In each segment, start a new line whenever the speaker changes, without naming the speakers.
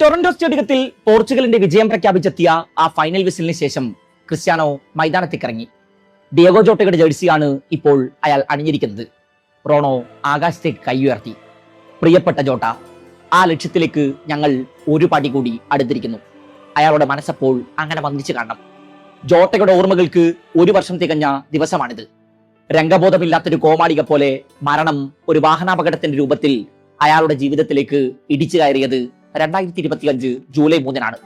Toronto സ്റ്റേഡിയത്തിൽ പോർച്ചുഗലിന്റെ വിജയം പ്രഖ്യാപിച്ചെത്തിയ ആ ഫൈനൽ വിസിലിന് ശേഷം ക്രിസ്ത്യാനോ മൈതാനത്തേക്കിറങ്ങി. ഡിയോഗോ ജോട്ടയുടെ ജേഴ്സിയാണ് ഇപ്പോൾ അയാൾ അണിഞ്ഞിരിക്കുന്നത്. റോണോ ആകാശത്തേക്ക് കൈയുയർത്തി. പ്രിയപ്പെട്ട ജോട്ട, ആ ലക്ഷ്യത്തിലേക്ക് ഞങ്ങൾ ഒരു പടി കൂടി അടുത്തിരിക്കുന്നു. അയാളുടെ മനസ്സപ്പോൾ അങ്ങനെ വന്നിച്ചു കാണണം. ജോട്ടയുടെ ഓർമ്മകൾക്ക് 1 വർഷം തികഞ്ഞ ദിവസമാണിത്. രംഗബോധമില്ലാത്തൊരു കോമാളിക പോലെ മരണം ഒരു വാഹനാപകടത്തിന്റെ രൂപത്തിൽ അയാളുടെ ജീവിതത്തിലേക്ക് ഇടിച്ചു കയറിയത് 2025 ജൂലൈ 3-നാണ്.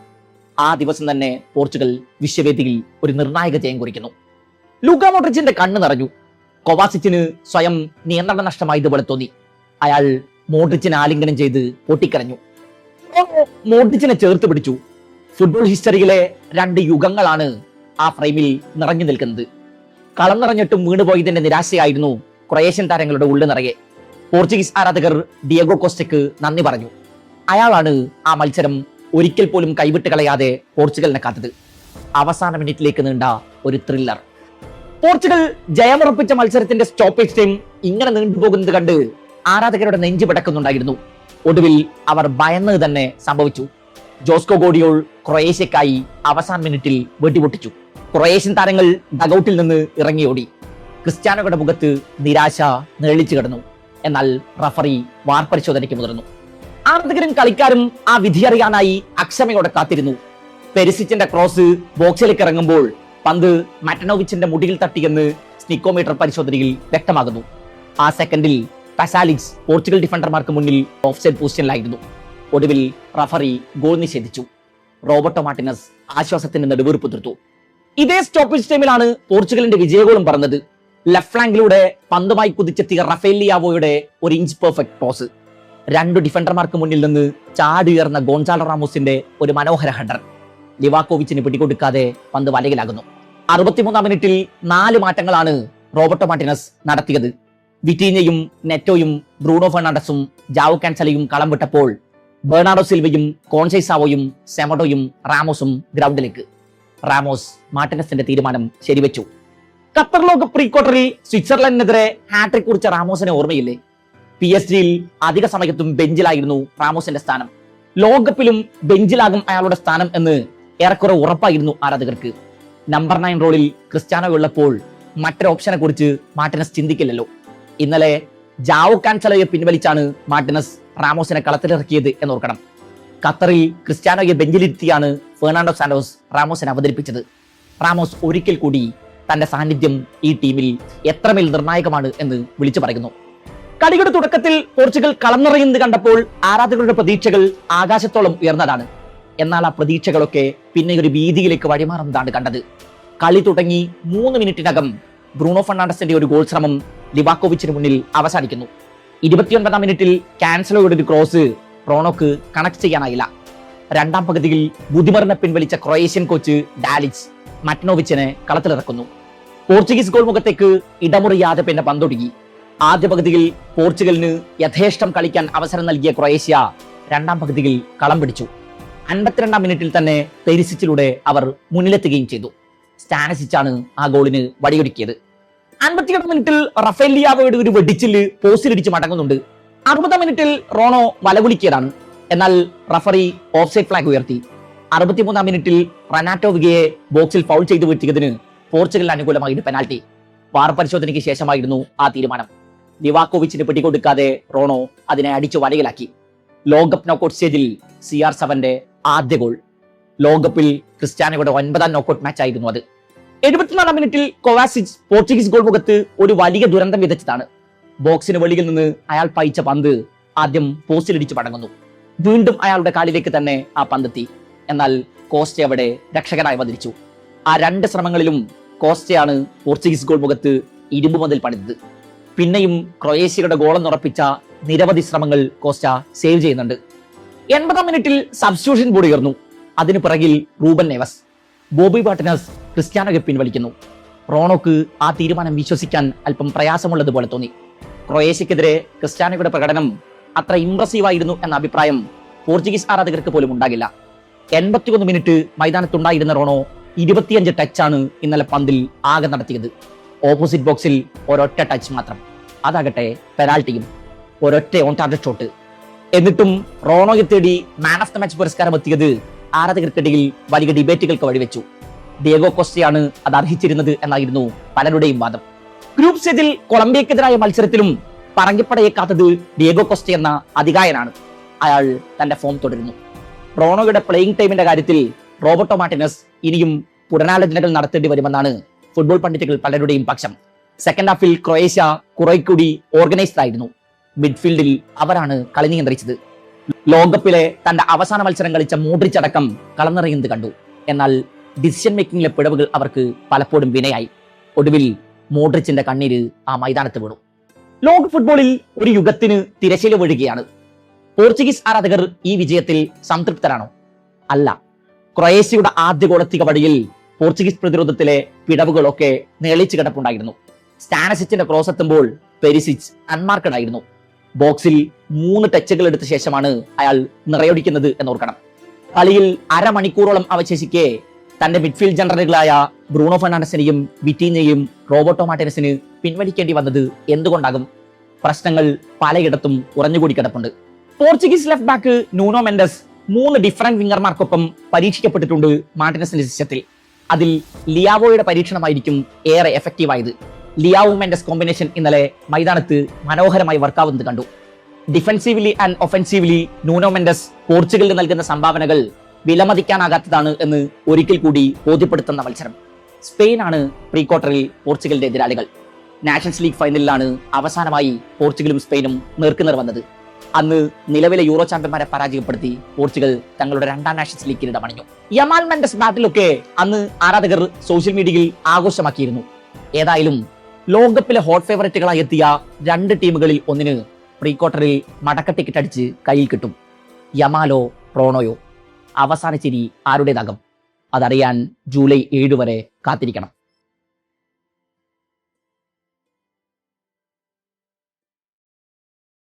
ആ ദിവസം തന്നെ പോർച്ചുഗൽ വിശ്വവേദിയിൽ ഒരു നിർണായക ജയം കുറിക്കുന്നു. ലൂക്ക മോഡ്രിച്ചിന്റെ കണ്ണ് നിറഞ്ഞു. കൊവാസിച്ചിന് സ്വയം നിയന്ത്രണ നഷ്ടമായതുപോലെ തോന്നി. അയാൾ മോഡ്രിച്ചിനെ ആലിംഗനം ചെയ്ത് പൊട്ടിക്കരഞ്ഞു. മോഡ്രിച്ചിനെ ചേർത്ത് പിടിച്ചു. ഫുട്ബോൾ ഹിസ്റ്ററിയിലെ 2 യുഗങ്ങളാണ് ആ ഫ്രെയിമിൽ നിറഞ്ഞു നിൽക്കുന്നത്. കളം നിറഞ്ഞിട്ടും വീണുപോയതിന്റെ നിരാശയായിരുന്നു ക്രൊയേഷ്യൻ താരങ്ങളുടെ ഉള്ളു നിറയെ. പോർച്ചുഗീസ് ആരാധകർ ഡിയോഗോ കോസ്റ്റയ്ക്ക് നന്ദി പറഞ്ഞു. അയാളാണ് ആ മത്സരം ഒരിക്കൽ പോലും കൈവിട്ട് കളയാതെ പോർച്ചുഗലിനെ കാത്തത്. അവസാന മിനിറ്റിലേക്ക് നീണ്ട ഒരു ത്രില്ലർ. പോർച്ചുഗൽ ജയമുറപ്പിച്ച മത്സരത്തിന്റെ സ്റ്റോപ്പേജ് ടൈം ഇങ്ങനെ നീണ്ടുപോകുന്നത് കണ്ട് ആരാധകരുടെ നെഞ്ചു പിടക്കുന്നുണ്ടായിരുന്നു. ഒടുവിൽ അവർ ഭയന്നത് തന്നെ സംഭവിച്ചു. ജോസ്കോ ഗോഡിയോൾ ക്രൊയേഷ്യക്കായി അവസാന മിനിറ്റിൽ വെടിപൊട്ടിച്ചു. ക്രൊയേഷ്യൻ താരങ്ങൾ ഡഗൌട്ടിൽ നിന്ന് ഇറങ്ങിയോടി. ക്രിസ്ത്യാനോയുടെ മുഖത്ത് നിരാശ നിഴലിച്ചു കിടന്നു. എന്നാൽ റഫറി വാർ പരിശോധനയ്ക്ക് മുതിർന്നു. ആരാധകരും കളിക്കാരും ആ വിധി അറിയാനായി അക്ഷമയോടെ കാത്തിരുന്നു. പെരിസിച്ചിന്റെ ക്രോസ് ബോക്സിലേക്ക് ഇറങ്ങുമ്പോൾ പന്ത് മാറ്റനോവിച്ചിന്റെ മുടിയിൽ തട്ടിയെന്ന് സ്നിക്കോമീറ്റർ പരിശോധനയിൽ വ്യക്തമാകുന്നു. ആ സെക്കൻഡിൽ പസാലിക്സ് പോർച്ചുഗൽ ഡിഫൻഡർമാർക്ക് മുന്നിൽ ഓഫ്സൈഡ് പൊസിഷനിലായിരുന്നു. ഒടുവിൽ റഫറി ഗോൾ നിഷേധിച്ചു. റോബർട്ടോ മാർട്ടിനസ് ആശ്വാസത്തിന് നെടുവീർപ്പ് തീർത്തു. ഇതേ സ്റ്റോപ്പേജ് ടൈമിലാണ് പോർച്ചുഗലിന്റെ വിജയഗോളും പറഞ്ഞത്. ലെഫ്റ്റ് ഫ്ലാങ്കിലൂടെ പന്തുമായി കുതിച്ചെത്തിയ റഫേൽ ലിയാവോയുടെ ഒരു ഇഞ്ച് പെർഫെക്റ്റ് ടോസ്. 2 ഡിഫൻഡർമാർക്ക് മുന്നിൽ നിന്ന് ചാടിയുയർന്ന ഗോൺസാലോ റാമോസിന്റെ ഒരു മനോഹര ഹെഡർ. ലിവാക്കോവിച്ചിന് പിടികൊടുക്കാതെ പന്ത് വലയിലാകുന്നു. 63-ാം മിനിറ്റിൽ 4 മാറ്റങ്ങളാണ് റോബർട്ടോ മാർട്ടിനസ് നടത്തിയത്. വിറ്റീഞ്ഞയും നെറ്റോയും ബ്രൂണോ ഫെർണാണ്ടസും ജാവോ കാൻസലയും കളം വിട്ടപ്പോൾ ബെർണാർഡോ സിൽവയും കോൺസൈസാവോയും സെമഡോയും റാമോസും ഗ്രൗണ്ടിലേക്ക്. റാമോസ് മാർട്ടിനസിന്റെ തീരുമാനം ശരിവെച്ചു. ഖത്തർ ലോക പ്രീ ക്വാർട്ടറിൽ സ്വിറ്റ്സർലൻഡിനെതിരെ ഹാട്രിക് കുറിച്ച റാമോസിനെ ഓർമ്മയില്ലേ? PSG-യിൽ അധിക സമയത്തും ബെഞ്ചിലായിരുന്നു റാമോസിന്റെ സ്ഥാനം. ലോകകപ്പിലും ബെഞ്ചിലാകും അയാളുടെ സ്ഥാനം എന്ന് ഏറെക്കുറെ ഉറപ്പായിരുന്നു ആരാധകർക്ക്. നമ്പർ 9 റോളിൽ ക്രിസ്ത്യാനോ ഉള്ളപ്പോൾ മറ്റൊരു ഓപ്ഷനെ കുറിച്ച് മാർട്ടിനസ് ചിന്തിക്കില്ലല്ലോ. ഇന്നലെ ജാവോ കാൻസലോയെ പിൻവലിച്ചാണ് മാർട്ടിനസ് റാമോസിനെ കളത്തിലിറക്കിയത് എന്നോർക്കണം. ഖത്തറിൽ ക്രിസ്ത്യാനോയെ ബെഞ്ചിലിരുത്തിയാണ് ഫെർണാണ്ടോ സാന്റോസ് റാമോസിനെ അവതരിപ്പിച്ചത്. റാമോസ് ഒരിക്കൽ കൂടി തന്റെ സാന്നിധ്യം ഈ ടീമിൽ എത്രമേൽ നിർണായകമാണ് എന്ന് വിളിച്ചു പറയുന്നു. കളിയുടെ തുടക്കത്തിൽ പോർച്ചുഗൽ കളം നിറയുന്നത് കണ്ടപ്പോൾ ആരാധകരുടെ പ്രതീക്ഷകൾ ആകാശത്തോളം ഉയർന്നതാണ്. എന്നാൽ ആ പ്രതീക്ഷകളൊക്കെ പിന്നെ ഒരു ഭീതിയിലേക്ക് വഴിമാറുന്നതാണ് കണ്ടത്. കളി തുടങ്ങി 3 മിനിറ്റിനകം ബ്രൂണോ ഫെർണാണ്ടസിന്റെ ഒരു ഗോൾ ശ്രമം ലിവാക്കോവിച്ചിന് മുന്നിൽ അവസാനിക്കുന്നു. 29-ാം മിനിറ്റിൽ കാൻസലോയുടെ ഒരു ക്രോസ് റോണോക്ക് കണക്ട് ചെയ്യാനായില്ല. 2-ാം പകുതിയിൽ ബുദ്ധിമറിനെ പിൻവലിച്ച Croatian coach Dalic മാറ്റനോവിച്ചിനെ കളത്തിലിറക്കുന്നു. Portuguese goal മുഖത്തേക്ക് ഇടമുറിയാതെ പിന്നെ പന്തൊടുങ്ങി. ആദ്യ പകുതിയിൽ പോർച്ചുഗലിന് യഥേഷ്ടം കളിക്കാൻ അവസരം നൽകിയ ക്രൊയേഷ്യ 2-ാം പകുതിയിൽ കളം പിടിച്ചു. 52-ാം മിനിറ്റിൽ തന്നെ പെരിസിച്ചിലൂടെ അവർ മുന്നിലെത്തുകയും ചെയ്തു. സ്റ്റാനസിച്ചാണ് ആ ഗോളിന് വടിയൊരുക്കിയത്. 57-ാം മിനിറ്റിൽ റഫേൽ ലിയാവോയുടെ ഒരു വെടിച്ചില് പോസ്റ്റിലിടിച്ച് മടങ്ങുന്നുണ്ട്. 60-ാം മിനിറ്റിൽ റോണോ വലകുലുക്കിയതാണ്. എന്നാൽ റഫറി ഓഫ്സൈഡ് ഫ്ലാഗ് ഉയർത്തി. 63-ാം മിനിറ്റിൽ റനാറ്റോ വിഗയെ ബോക്സിൽ ഫൗൾ ചെയ്തു വീഴ്ത്തിയതിന് പോർച്ചുഗലിന് അനുകൂലമായി ഒരു പെനാൽറ്റി. വാർ പരിശോധനയ്ക്ക് ശേഷമായിരുന്നു ആ തീരുമാനം. ലിവാക്കോവിച്ചിന് പിടികൊടുക്കാതെ റോണോ അതിനെ അടിച്ചു വലയിലാക്കി. ലോകകപ്പ് നോക്കൌട്ട് സ്റ്റേജിൽ CR7 ആദ്യ ഗോൾ. ലോകകപ്പിൽ ക്രിസ്ത്യാനോയുടെ 9-ാം നോക്കൌട്ട് മാച്ച് ആയിരുന്നു അത്. 74-ാം മിനിറ്റിൽ കൊവാസിച്ച് പോർച്ചുഗീസ് ഗോൾ മുഖത്ത് ഒരു വലിയ ദുരന്തം വിതച്ചതാണ്. ബോക്സിന് വെളിയിൽ നിന്ന് അയാൾ പായിച്ച പന്ത് ആദ്യം പോസ്റ്റിലിടിച്ച് മടങ്ങുന്നു. വീണ്ടും അയാളുടെ കാലിലേക്ക് തന്നെ ആ പന്തെത്തി. എന്നാൽ കോസ്റ്റ അവിടെ രക്ഷകനായി അവതരിച്ചു. ആ 2 ശ്രമങ്ങളിലും കോസ്റ്റയാണ് പോർച്ചുഗീസ് ഗോൾ മുഖത്ത് ഇരുമ്പ് മതിൽ പണിതത്. പിന്നെയും ക്രൊയേഷ്യയുടെ ഗോളെന്നുറപ്പിച്ച നിരവധി ശ്രമങ്ങൾ കോസ്റ്റ സേവ് ചെയ്യുന്നുണ്ട്. 80-ാം മിനിറ്റിൽ സബ്സ്റ്റിറ്റ്യൂഷൻ ബോർഡ് ഉയർന്നു. അതിനു പിറകിൽ റൂബൻ നെവസ്. ബോബി മാർട്ടിനസ് ക്രിസ്ത്യാനോയെ പിൻവലിക്കുന്നു. റോണോക്ക് ആ തീരുമാനം വിശ്വസിക്കാൻ അല്പം പ്രയാസമുള്ളതുപോലെ തോന്നി. ക്രൊയേഷ്യക്കെതിരെ ക്രിസ്ത്യാനോയുടെ പ്രകടനം അത്ര ഇംപ്രസീവ് ആയിരുന്നു എന്ന അഭിപ്രായം പോർച്ചുഗീസ് ആരാധകർക്ക് പോലും ഉണ്ടാകില്ല. 81 മിനിറ്റ് മൈതാനത്തുണ്ടായിരുന്ന റോണോ 25 ടച്ചാണ് ഇന്നലെ പന്തിൽ ആകെ നടത്തിയത്. ഓപ്പോസിറ്റ് ബോക്സിൽ ഒരൊറ്റ ടച്ച് മാത്രം. അതാകട്ടെ പെനാൽറ്റിയും. ഒരൊറ്റ ഓൺ ടാർഗറ്റ് ഷോട്ട്. എന്നിട്ടും റോണോയെ തേടി മാൻ ഓഫ് ദ മാച്ച് പുരസ്കാരം എത്തിയത് ആരാധകർക്കിടയിൽ വലിയ ഡിബേറ്റുകൾക്ക് വഴിവെച്ചു. ഡിയേഗോ കോസ്റ്റയാണ് അത് അർഹിച്ചിരുന്നത് എന്നായിരുന്നു പലരുടെയും വാദം. ഗ്രൂപ്പ് സ്റ്റേജിൽ കൊളംബിയക്കെതിരായ മത്സരത്തിലും പറങ്കിപ്പടയെ കാത്തത് ഡിയേഗോ കോസ്റ്റ എന്ന അതികായനാണ്. അയാൾ തന്റെ ഫോം തുടരുന്നു. റോണോയുടെ പ്ലേയിങ് ടൈമിന്റെ കാര്യത്തിൽ റോബർട്ടോ മാർട്ടിനസ് ഇനിയും പുനരാലോചനകൾ നടത്തേണ്ടി വരുമെന്നാണ് ഫുട്ബോൾ പണ്ഡിറ്റുകൾ പലരുടെയും പക്ഷം. സെക്കൻഡ് ഹാഫിൽ ക്രൊയേഷ്യ കുറെ കൂടി ഓർഗനൈസ്ഡ് ആയിരുന്നു. മിഡ്ഫീൽഡിൽ അവരാണ് കളി നിയന്ത്രിച്ചത്. ലോകകപ്പിലെ തന്റെ അവസാന മത്സരം കളിച്ച മോഡ്രിച്ച് അടക്കം കളനിറയുന്നത് കണ്ടു. എന്നാൽ ഡിസിഷൻ മേക്കിംഗിലെ പിഴവുകൾ അവർക്ക് പലപ്പോഴും വിനയായി. ഒടുവിൽ മോഡ്രിച്ചിന്റെ കണ്ണീര് ആ മൈതാനത്ത് വീണു. ലോക ഫുട്ബോളിൽ ഒരു യുഗത്തിന് തിരശ്ശീല വീഴുകയാണ്. പോർച്ചുഗീസ് ആരാധകർ ഈ വിജയത്തിൽ സംതൃപ്തരാണോ? അല്ല. ക്രൊയേഷ്യയുടെ ആദ്യ ഗോളെത്തിക വഴിയിൽ പോർച്ചുഗീസ് പ്രതിരോധത്തിലെ പിഴവുകളൊക്കെ നേളിച്ചു കിടപ്പുണ്ടായിരുന്നു. സ്റ്റാനസിച്ചിന്റെ ക്രോസ് എത്തുമ്പോൾ പെരിസിച്ച് അൺമാർക്കഡ് ആയിരുന്നു. ബോക്സിൽ 3 ടച്ചുകൾ എടുത്ത ശേഷമാണ് അയാൾ നിറയൊടിക്കുന്നത് എന്നോർക്കണം. കളിയിൽ അരമണിക്കൂറോളം അവശേഷിക്കെ തന്റെ മിഡ്ഫീൽഡ് ജനറലുകളായ ബ്രൂണോ ഫെർണാണ്ടസിനെയും വിറ്റീനയെയും റോബർട്ടോ മാർട്ടിനസിന് പിൻവലിക്കേണ്ടി വന്നത് എന്തുകൊണ്ടാകും? പ്രശ്നങ്ങൾ പലയിടത്തും ഉറഞ്ഞുകൂടി കിടപ്പുണ്ട്. Portuguese left back Nuno Mendes 3 different വിംഗർമാർക്കൊപ്പം പരീക്ഷിക്കപ്പെട്ടിട്ടുണ്ട് മാർട്ടിനസിന്റെ സിസ്റ്റത്തിൽ. അതിൽ ലിയാവോയുടെ പരീക്ഷണമായിരിക്കും ഏറെ എഫക്റ്റീവായത്. ലിയാവോ മെൻഡസ് കോമ്പിനേഷൻ ഇന്നലെ മൈതാനത്ത് മനോഹരമായി വർക്കാവുന്നത് കണ്ടു. Defensively and offensively Nuno Mendes പോർച്ചുഗലിന് നൽകുന്ന സംഭാവനകൾ വിലമതിക്കാനാകാത്തതാണ് എന്ന് ഒരിക്കൽ കൂടി ബോധ്യപ്പെടുത്തുന്ന മത്സരം. സ്പെയിനാണ് പ്രീ ക്വാർട്ടറിൽ പോർച്ചുഗലിന്റെ എതിരാളികൾ. നാഷൻസ് ലീഗ് ഫൈനലിലാണ് അവസാനമായി പോർച്ചുഗലും സ്പെയിനും നേർക്കുനേർ വന്നത്. അന്ന് നിലവിലെ യൂറോ ചാമ്പ്യന്മാരെ പരാജയപ്പെടുത്തി പോർച്ചുഗൽ തങ്ങളുടെ 2ാം നാഷൻസ് ലീഗ് കിരീടമണിഞ്ഞു. യമാൽ മെൻഡസ് ബാറ്റിലൊക്കെ അന്ന് ആരാധകർ സോഷ്യൽ മീഡിയയിൽ ആഘോഷമാക്കിയിരുന്നു. ഏതായാലും ലോകകപ്പിലെ ഹോട്ട് ഫേവറേറ്റുകളായി എത്തിയ 2 ടീമുകളിൽ ഒന്നിന് പ്രീ ക്വാർട്ടറിൽ മടക്ക ടിക്കറ്റ് അടിച്ച് കയ്യിൽ കിട്ടും. യമാലോ റോണോയോ? അവസാന ചിരി ആരുടേതാകും? അതറിയാൻ ജൂലൈ 7 വരെ കാത്തിരിക്കണം.